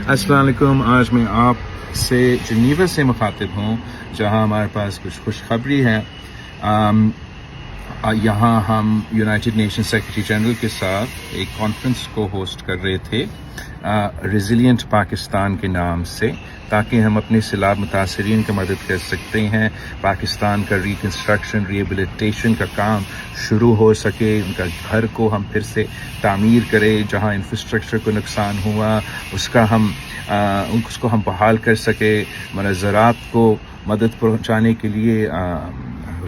السلام علیکم. آج میں آپ سے جینوا سے مخاطب ہوں جہاں ہمارے پاس کچھ خوشخبری ہے. یہاں ہم یونائٹڈ نیشن سیکرٹری جنرل کے ساتھ ایک کانفرنس کو ہوسٹ کر رہے تھے ریزیلینٹ پاکستان کے نام سے، تاکہ ہم اپنے سیلاب متاثرین کی مدد کر سکتے ہیں. پاکستان کا ریکنسٹرکشن ریہیبلیٹیشن کا کام شروع ہو سکے، ان کا گھر کو ہم پھر سے تعمیر کریں، جہاں انفراسٹرکچر کو نقصان ہوا اس کو ہم بحال کر سکے، زراعت کو مدد پہنچانے کے لیے،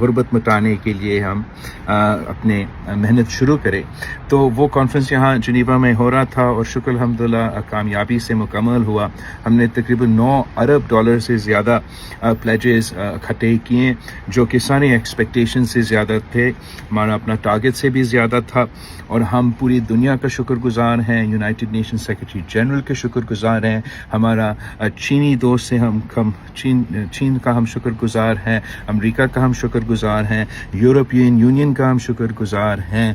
غربت مٹانے کے لیے ہم اپنے محنت شروع کریں. تو وہ کانفرنس یہاں جینوا میں ہو رہا تھا اور شکر الحمدللہ کامیابی سے مکمل ہوا. ہم نے تقریباً $9 ارب سے زیادہ پلیجز اکٹھے کیے، جو کہ سارے ایکسپیکٹیشن سے زیادہ تھے، ہمارا اپنا ٹارگٹ سے بھی زیادہ تھا. اور ہم پوری دنیا کا شکر گزار ہیں، یونائٹڈ نیشن سیکرٹری جنرل کے شکر گزار ہیں، ہمارا چینی دوست سے چین کا ہم شکر گزار ہیں، امریکہ کا ہم شکر گزار ہیں، یورپین یونین کا ہم شکر گزار ہیں،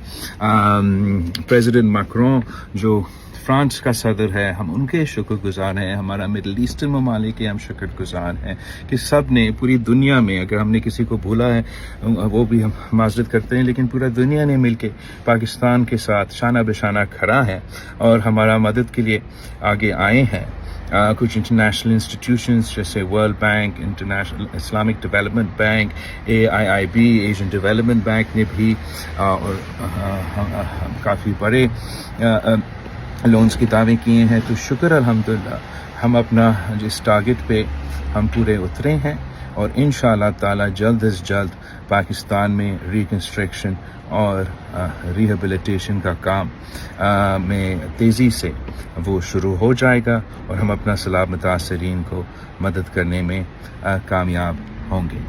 پریزیڈنٹ میکرون جو فرانس کا صدر ہے ہم ان کے شکر گزار ہیں، ہمارا مڈل ایسٹرن ممالک کے ہم شکر گزار ہیں کہ سب نے پوری دنیا میں، اگر ہم نے کسی کو بھولا ہے وہ بھی ہم معذرت کرتے ہیں، لیکن پورا دنیا نے مل کے پاکستان کے ساتھ شانہ بشانہ کھڑا ہے اور ہمارا مدد کے لیے آگے آئے ہیں. کچھ انٹرنیشنل انسٹیٹیوشنز جیسے world bank, international Islamic development bank, AIIB Asian development bank نے بھی اور کافی بڑے لونز کی دعوے کیے ہیں. تو شکر الحمدللہ ہم اپنا جس ٹارگٹ پہ ہم پورے اترے ہیں اور انشاءاللہ تعالی جلد از جلد پاکستان میں ریکنسٹرکشن اور ریہیبلیٹیشن کا کام میں تیزی سے وہ شروع ہو جائے گا اور ہم اپنا سیلاب متاثرین کو مدد کرنے میں کامیاب ہوں گے.